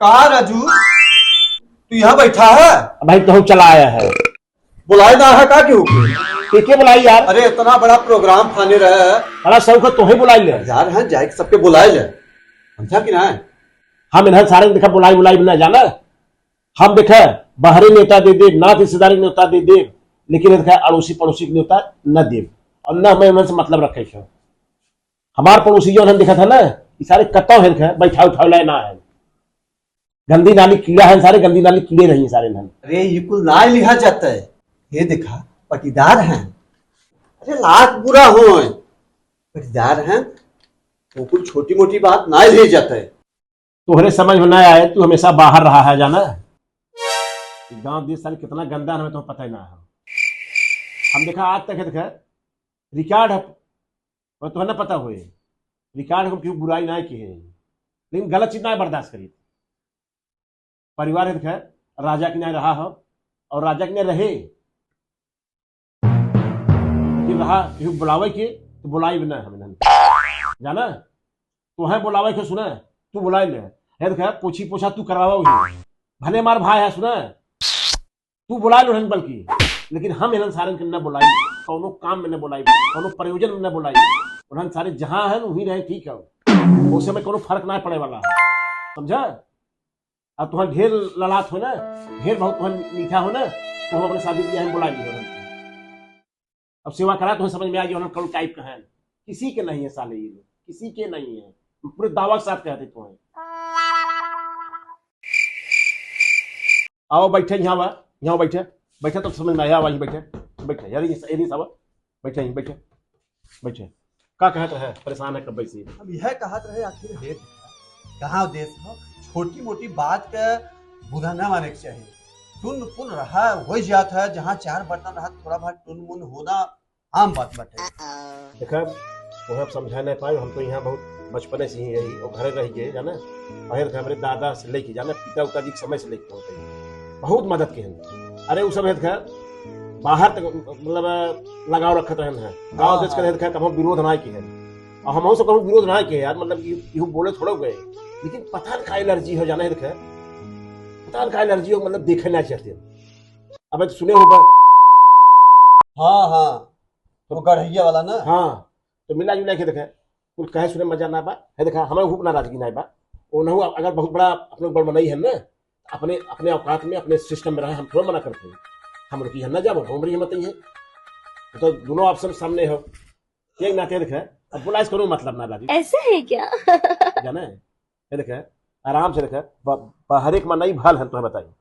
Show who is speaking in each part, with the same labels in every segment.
Speaker 1: कहा राजू, तू यहाँ बैठा है?
Speaker 2: भाई तो चला आया है।
Speaker 1: बुलाए ना है का क्यों?
Speaker 2: के बुलाई यार?
Speaker 1: अरे इतना बड़ा प्रोग्राम खाने रहे है।
Speaker 2: बड़ा शौक है तो ही बुलाई ले
Speaker 1: यार है जाए सबके बुलाए ले, समझा कि ना?
Speaker 2: हम इन्हें सारे देखा बुलाई बुलाई ना जाना। हम देखा बाहरी नेता दे दे, नाथ रिश्तेदारी न्योता दे दे, लेकिन देखा अड़ोसी पड़ोसी न्योता न दे और न हमें उनसे मतलब रखे छो। हमार पड़ोसी जो हम देखा था ना, ये सारे कत्ता है बैठा उठा लाए ना है, गंदी नाली कीड़ा है, सारे गंदी नाली कीड़े रही सारे।
Speaker 1: अरे ये कुल ना लिहा जाता है, ये देखा पटीदार हैं। अरे लाख बुरा हो पटीदार हैं तो कुछ छोटी मोटी बात ना ले जाता है।
Speaker 2: तोहरे समझ में ना आए, तू हमेशा बाहर रहा है जाना। गांव देश सारे कितना गंदा हमें तो पता ही ना है। हम देखा आज तक है देखा रिकॉर्ड है, और तो है ना पता हुए रिकॉर्ड हम क्यों बुराई ना की है, लेकिन गलत चीज ना बर्दाश्त करी। परिवार है देखा राजा की ना रहा हो और राजा की ना रहे, लेकिन रहा क्यों बुलावे के तो बुलाई भी ना हमें जाना। तो है बुलावे के सुना तू बुलाई ले है देखा पूछी पूछा तू करवावा भले मार भाई है सुना तू बुला लो बल्कि, लेकिन हम इन सारे के न बुलाई, कोनो काम में न बुलाई, कोनो प्रयोजन में न बुलाई। उन्होंने सारे जहां है वहीं रहे, ठीक है, उससे में कोनो फर्क ना पड़े वाला है, समझा। अब तुम्हारा ढेर ललाट हो ना, ढेर बहुत मीठा हो ना, तो हम अपने शादी ब्याह में बुला लिए। अब सेवा करा तो समझ में आ गया कल टाइप का है, किसी के नहीं है साले, ये लोग किसी के नहीं है, पूरे दावा के साथ कहते तुम्हें। आओ बैठे यहाँ बैठे बैठे तो समझ में आया, वही बैठे बैठे यार ये सब बैठे यहीं बैठे बैठे का कहते है परेशान है कब बैसी।
Speaker 1: अब यह कहत रहे आखिर देश कहाँ देश हो, छोटी मोटी बात का बुरा न माने के चाहिए। टुन पुन रहा हो जाता है, जहाँ चार बर्तन रहा थोड़ा बहुत टुन मुन होना आम बात बाटे।
Speaker 2: देखा वो हम समझा नहीं पाए, हम तो यहाँ बहुत बचपने से ही रही और घरे रह गए जाना। पहले हमारे दादा से लेके जाना, पिता उता जी समय से लेके होते बहुत मदद के हैं। अरे उस समय बाहर तक मतलब लगाव रखते हैं, गाँव देश के हम विरोध ना किए और हम से कहूँ विरोध ना किए यार, मतलब यूँ बोले थोड़े गए, लेकिन पता का एलर्जी हो जाना है, पता का एलर्जी हो मतलब देखे ना चाहते। अब सुने होगा
Speaker 1: हाँ वो गढ़ैया वाला ना।
Speaker 2: हाँ तो मिला जुला के देखा कुछ कहे सुने मजा ना बा है, देखा हमें हुप नाराजगी ना बा वो न अगर बहुत बड़ा अपने ऊपर बनाई है ना, अपने अपने औकात में अपने सिस्टम में रहे, हम थोड़ा मना करते हैं, हम रुकी है ना जब हमारी हिम्मत ही है तो दोनों ऑप्शन सामने हो, एक नाते देखा अब बुलाइस करो मतलब ना राजी
Speaker 3: ऐसा है क्या
Speaker 2: जाना है देखा आराम से देखा हर एक में नहीं भाल है तुम्हें बताइए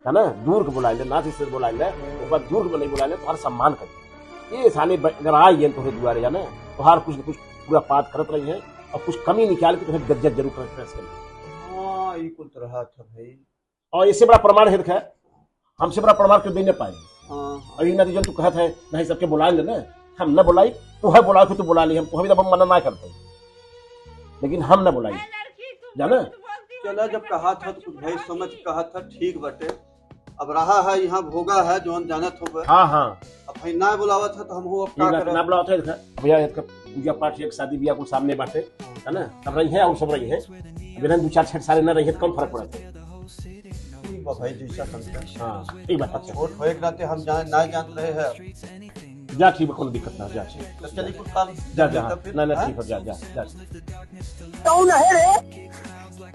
Speaker 2: है ना, दूर के बुला ले ना से बुला ले, दूर के नहीं बुला ले तो हर सम्मान कर ये साले अगर आई है तुम्हें दुआरे जाना तो हर कुछ न कुछ पूरा पात करत रही है और कुछ कमी निकाल के तुम्हें गज्जत जरूर कर।
Speaker 1: हाँ ये कुल तरह था भाई,
Speaker 2: और इससे बड़ा प्रमाण है देखा हमसे बड़ा प्रमाण क्यों दे न पाए। और ये नतीजन तू कहत है नहीं सबके बुला ले ना, हम न बुलाई तो है बुला के तू बुला ली, हम तुम्हें भी मना ना करते, लेकिन हम न बुलाई जाना।
Speaker 1: चला जब कहा था तो कुछ भाई समझ कहा था ठीक बटे, अब रहा है यहाँ भोगा है जो जानत हो।
Speaker 2: हाँ
Speaker 1: अब भाई ना बुलावा था तो हम हो अब क्या करें,
Speaker 2: ना बुलावा था देखा भैया इसका पूजा पाठ एक शादी ब्याह को सामने बाटे है ना, सब रही है और सब रही है, अब दो चार छठ साल न रही है तो कौन फर्क पड़ता है।
Speaker 1: भाई जैसा समझा
Speaker 2: हाँ एक बात अच्छा
Speaker 1: वोट होए के नाते हम ना जान रहे हैं।
Speaker 2: जा ठीक है कोनो दिक्कत ना, जा
Speaker 1: चलिए कुछ काम
Speaker 2: जा ना ठीक है, जा
Speaker 1: कौन है रे?